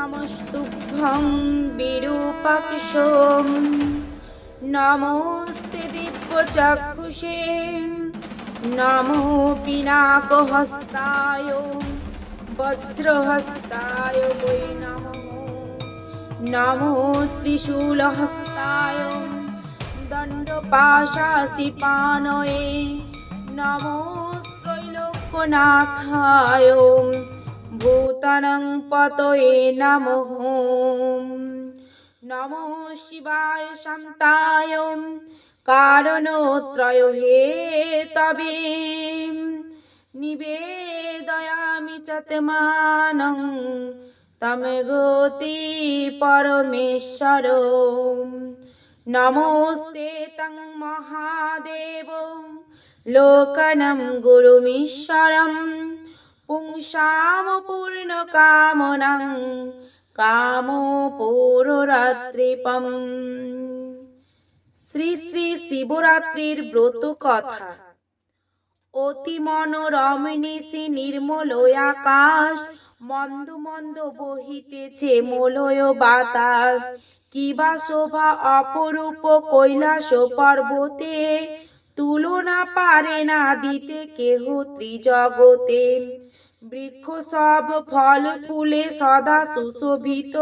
নমস্তুভ্যং বিরূপাক্ষং নমস্তে দিব্যচক্ষুষে নমো পিনাকহস্তায় বজ্রহস্তায় বৈ নমঃ নমো ত্রিশূলহস্তায় দণ্ডপাশাসিপাণয়ে নমো ত্রৈলোক্যনাথায় ভূতানাং পতয়ে নমঃ নমো শিবায় শান্তায় কারণত্রয় হেতবে নিবেদয়ামি চতমানং তমগতি পরমেশ্বর নমস্তে তং মহাদেব লোকনম গুরুমীশ্বরম পুংসাম পূর্ণকামনাং কামপূররাত্রিপম। শ্রী শ্রী শিবরাত্রির ব্রত কথা। অতি মনোরম নিশি নির্মল আকাশ, মন্দ মন্দ বহিতেছে মলয় বাতাস। কিবা শোভা অপরূপ কৈলাস পর্বতে, তুলনা পারে না দিতে কেহ ত্রিজগতে। বৃক্ষ সব ফল ফুলে সদা সুশোভিত,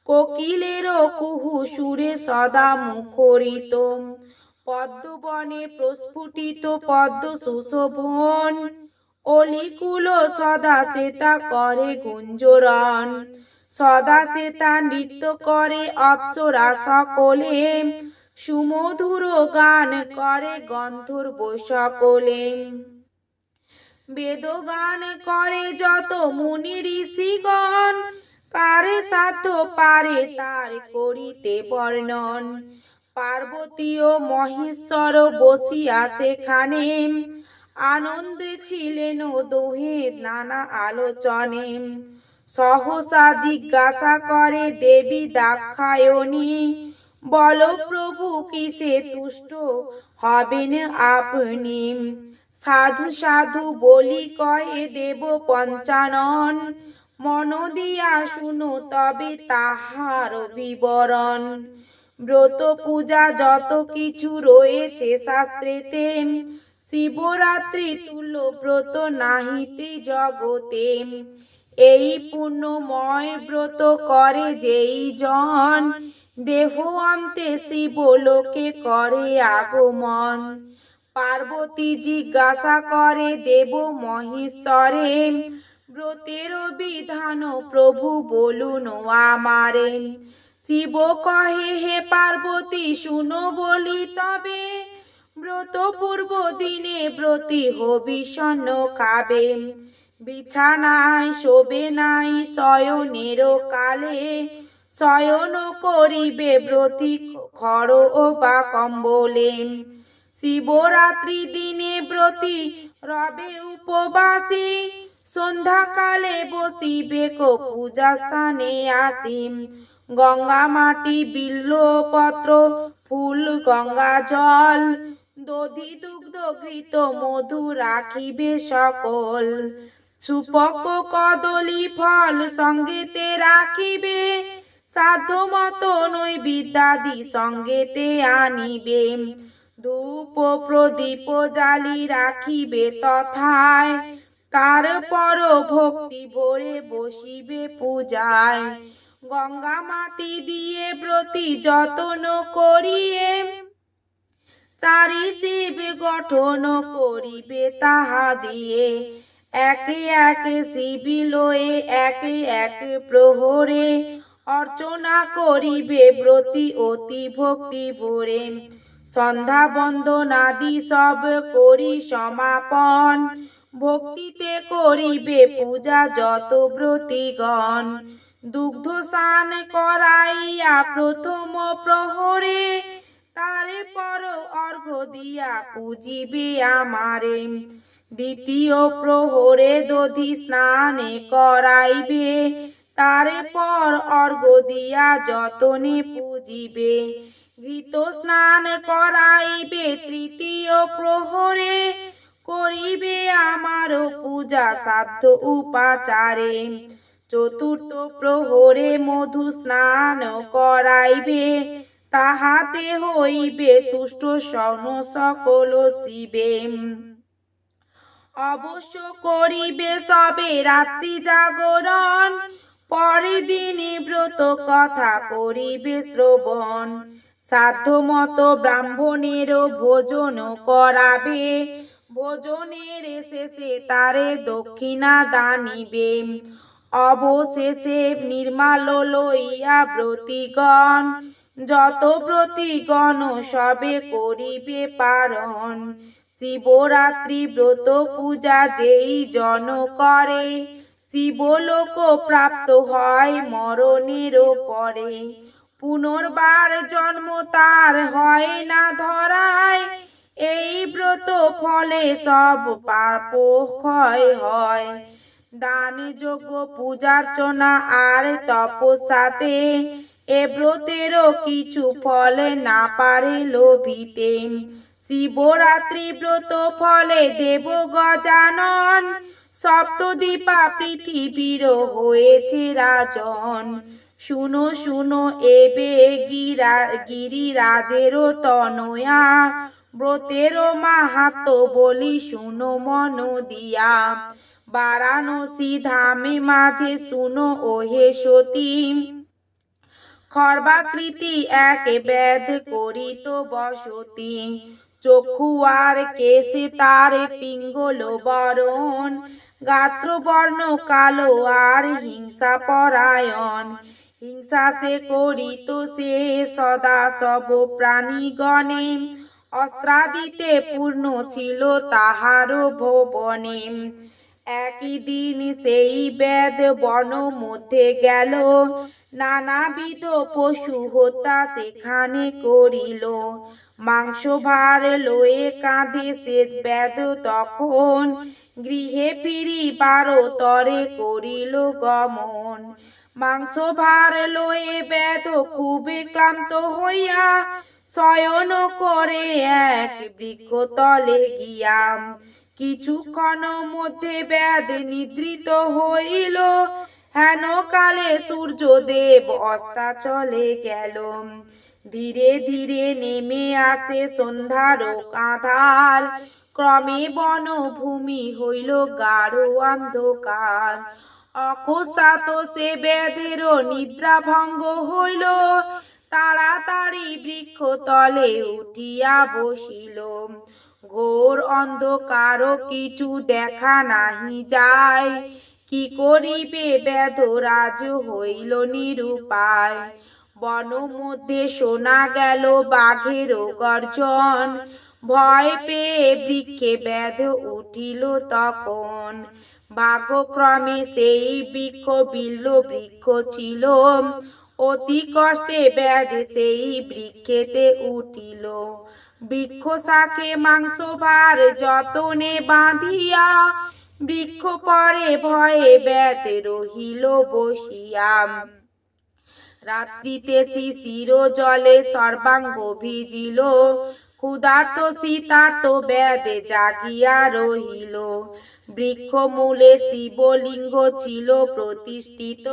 কোকিলেরও কুহু সুরে সদা মুখরিত। পদ্মবনে প্রস্ফুটিত পদ্ম সুশোভন, অলিকুল সদা সেতা করে গুঞ্জরণ। সদা সেতা নৃত্য করে অপ্সরা সকলে, সুমধুর গান করে গন্ধর্ব সকলে। বেদগান করে যত মুনি ঋষিগণ, কারে সাধ্য পারে তার করিতে বর্ণন। পার্বতী ও মহেশ্বর বসিয়া সেখানে, আনন্দে ছিলেন দোহে নানা আলোচনে। সহসা জিজ্ঞাসা করে দেবী দাক্ষায়ণী, বল প্রভু কিসে তুষ্ট হবেন আপনি। সাধু সাধু বলি কহে দেব পঞ্চানন, মন দিয়া শুনো তবে তাহার বিবরণ। ব্রত পূজা যত কিছু রয়েছে শাস্ত্রেতে, শিবরাত্রি তুল্য ব্রত নাহিতে জগতে। এই পুণ্যময় ব্রত করে যেই জন, দেহ অন্তে শিবলোকে করে আগমন। পার্বতী জিজ্ঞাসা করে দেব মহেশ্বরে, ব্রতের বিধান প্রভু বলুন আমারে। শিব কহে হে পার্বতী শুনো বলি তবে, ব্রত পূর্ব দিনে ব্রতী হবি সন্ন খাবে। বিছানায় শোবে নাই শয়নের কালে, শয়ন করিবে ব্রতী খড় ও বা কম্বলে। শিবরাত্রি দিনে ব্রতী রবে উপবাসী, সন্ধ্যাকালে বসিবে কো পূজা স্থানে আসি। গঙ্গা মাটি বিল্ব পত্র ফুল গঙ্গা জল, দধি দুগ্ধ ঘৃত মধু রাখিবে সকল। সুপক কদলী ফল সঙ্গেতে রাখিবে, সাধ্য মত নৈবেদ্যাদি সঙ্গেতে আনিবে। ধূপ প্রদীপ জ্বালি রাখিবে তথায়, তারপর ভক্তি ভরে বসিবে পূজায়। গঙ্গা মাটি দিয়ে ব্রতী যতন করিয়ে, চারি শিব গঠন করিবে তাহা দিয়ে। একে একে শিবি লয়ে একে এক প্রহরে, অর্চনা করিবে ব্রতী অতি ভক্তি ভরে। সন্ধ্যা বন্দনাদি সব করি সমাপন, ভক্তিতে করিবে পূজা যত ব্রতীগণ। দুগ্ধ স্নান করাইয়া প্রথম প্রহরে, তারে পর অর্ঘ্য দিয়া পূজিবে আমারে। দ্বিতীয় প্রহরে দধি স্নানে করাইবে, তারে পর অর্ঘ্য দিয়া যতনে পূজিবে। ঘৃত স্নান করাইবে তৃতীয় প্রহরে, করিবে আমার পূজা সাধ্য উপাচারে। চতুর্থ প্রহরে মধু স্নান করাইবে, তাহাতে হইবে তুষ্ট সন সকল শিবে। অবশ্য করিবে সবে রাত্রি জাগরণ, পরের দিনে ব্রত কথা করিবে শ্রবণ। সাধ্যমত ব্রাহ্মণেরও ভোজন করাবে, ভোজনের শেষে তারে দক্ষিণা দানিবে। অবশেষে নির্মাল লইয়া ব্রতিগণ, যত ব্রতিগণ সবে করিবে পারণ। শিবরাত্রি ব্রত পূজা যেই জন করে, শিবলোক প্রাপ্ত হয় মরণেরও পরে। পুনর্বার জন্ম তার হয় না ধরায়, এই ব্রত ফলে সব পাপ ক্ষয় হয়। দান যজ্ঞ পূজার্চনা আর তপস্যাতে, এ ব্রতেরও কিছু ফল না পারে লোভিতে। শিবরাত্রি ব্রত ফলে দেব গজানন, সপ্তদ্বীপা পৃথিবীর হয়েছে রাজন। শুনো শুনো এবে গিরিরাজেরও তনয়া, ব্রতেরও মাহাত্ম্য বলি শুনো মন দিয়া। বারাণসী ধামে মাঝে শুনো ওহে সতী, খর্বাকৃতি এক বেদ করিত বসতি। চক্ষু আর কেশে তার পিঙ্গল বরণ, গাত্রবর্ণ কালো আর হিংসা পরায়ণ। হিংসা সে করিত সে সদা সব প্রাণীগণে, অস্ত্রাদিতে পূর্ণ ছিল তাহার ভুবনে। একই দিন সেই বেদ বন মধ্যে গেল, নানাবিধ পশু হত্যা সেখানে করিল। মাংস ভার লয়ে কাঁধে সে বেদ তখন, গৃহে ফিরিবার তরে করিল গমন। মাংস ভার লয়ে বেদ খুবই ক্লান্ত হইয়া, শয়ন করে এক বৃক্ষ তলে গিয়া। কিছুক্ষণ মধ্যে বেদ নিদ্রিত হইল, হেন কালে সূর্যদেব অস্তাচলে গেল। ধীরে ধীরে নেমে আসে সন্ধ্যার আঁধার, ক্রমে বনভূমি হইল গাঢ় অন্ধকার। অকস্মাৎ সে বেদের নিদ্রা ভঙ্গ হইল, তাড়াতাড়ি বৃক্ষ তলে উঠিয়া বসিল। ঘোর অন্ধকার কিছু দেখা নাহি যায়, কি করিবে বেদরাজ হইল নিরুপায়। বন মধ্যে শোনা গেল বাঘের গর্জন, ভয় পেয়ে বৃক্ষে বেদ উঠিল তখন। ভাগ্যক্রমে সেই বৃক্ষ বিল্ব বৃক্ষ ছিল, অতি কষ্টে বেদ সেই বৃক্ষেতে উঠিল। বৃক্ষ শাকে মাংস ভার যতনে বাঁধিয়া, বৃক্ষ পরে ভয়ে বেদ রহিল বসিয়া। রাত্রিতে শিশির জলে সর্বাঙ্গ ভিজিল, ক্ষুধার্ত শীতার্ত বেদ জাগিয়া রহিল। বৃক্ষ মূলে শিবলিঙ্গ ছিল প্রতিষ্ঠিত,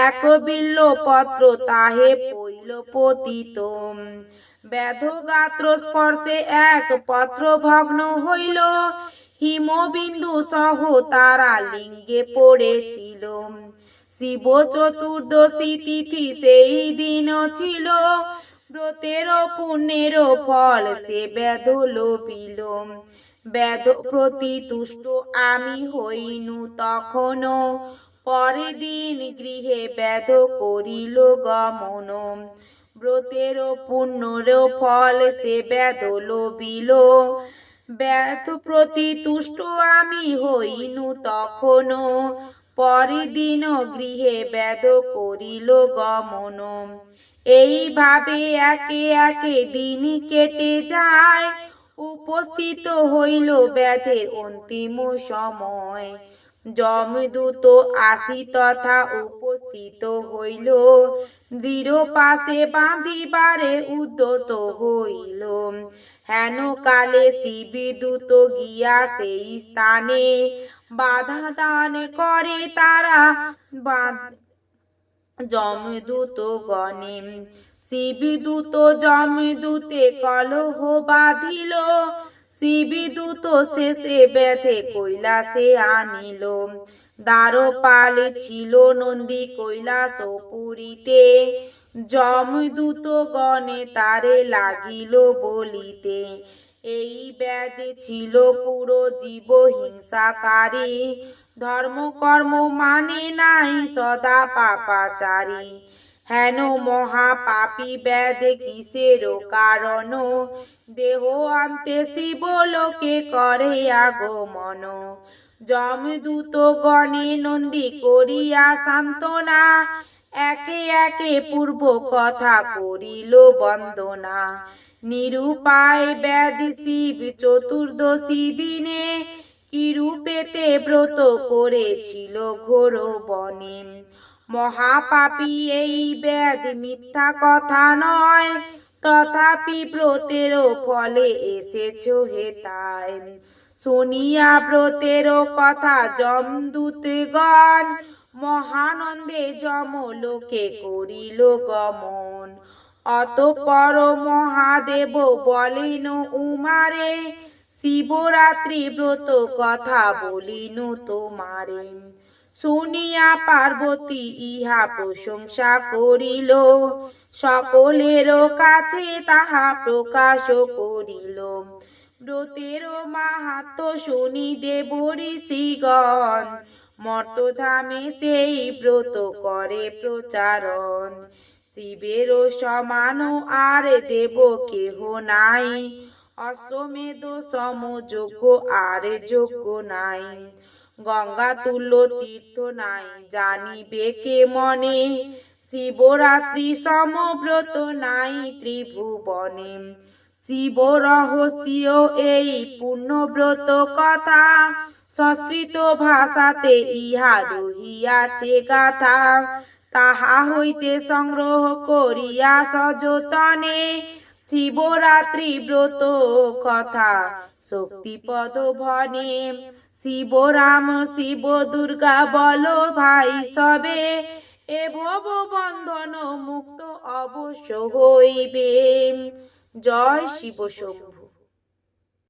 এক বিল্ব পত্র তাহে পইল পতিত। বেদ গাত্র স্পর্শে এক পত্র ভগ্ন হইল, হিমবিন্দু সহ তারা লিঙ্গে পড়েছিল। শিব চতুর্দশী তিথি সেই দিন ছিল, ব্রতের পুণ্যের ফল সে বেদ লোভিল। বেদ প্রতি তুষ্ট আমি হইনু তখন, পরের দিন গৃহে বেদ করিল গমন। ব্রতের পুণ্যের ফল সে বেদ লোভিল, বেদ প্রতি তুষ্ট আমি হইনু তখন, পরের দিন গৃহে বেদ করিল গমন। এইভাবে একে একে দিন কেটে যায়, উপস্থিত হইল বেদের অন্তিম সময়। যমদূত আসি তথা উপস্থিত হইল, দৃঢ় পাশে বাঁধিবারে উদ্যত হইল। হেন কালে শিবদূত গিয়া সেই স্থানে, বাধা দান করে তারা যমদূত গণে। শিবদূত যমদূতে কলহ বাঁধিল, শিবদূত শেষে বেঁধে কৈলাসে আনিল। দ্বারপাল ছিল নন্দী কৈলাসপুরীতে, যমদূত গণে তারে লাগিল বলিতে। এই ব্যাধি ছিল পুরো জীব হিংসাকারী, ধর্মকর্ম মানে নাই সদা পাপাচারী। হেন মহাপাপী ব্যাধ কিসের কারণ, দেহ আনতে শিবলোকে করে আগমন। যমদূত গণে নন্দী করিয়া সান্ত্বনা, একে একে পূর্ব কথা করিল বন্দনা। নিরুপায় ব্যাধি শিব চতুর্দশী দিনে, কিরূপেতে ব্রত করেছিল ঘোর বনে। মহাপাপী এই ব্যাধ মিথ্যা কথা নয়, তথাপি ব্রতের ফলে এসেছ হেতায়। শুনিয়া ব্রতের কথা যমদূতগণ, মহানন্দে যমলোকে করিল গমন। অতঃপর মহাদেব বলেন উমারে, শিবরাত্রি ব্রত কথা বলিনু তোমারে। শুনিয়া পার্বতী ইহা প্রশংসা করিল, সকলের কাছে তাহা প্রকাশ করিল। ব্রতের মাহাত্ম্য শুনি দেব ঋষিগণ, মর্তধামে সেই ব্রত করে প্রচারণ। শিবের সমান আর দেব কেহ নাই, অশ্বমেধ সম যোগ্য আর যোগ্য নাই। গঙ্গা তুল্য তীর্থ নাই জানিবে কে মনে, শিবরাত্রি সম ব্রত নাই ত্রিভুবনে। শিব রহস্য এই পুণ্যব্রত কথা, সংস্কৃত ভাষাতে ইহা রহিয়াছে গাথা। তাহা হইতে সংগ্রহ করিয়া সযতনে, শিবরাত্রি ব্রত কথা শক্তিপদ ভনে। শিব রাম শিব দুর্গা বল ভাই সবে, এ ভব বন্ধন মুক্ত অবশ্য হইবে। জয় শিব শম্ভু।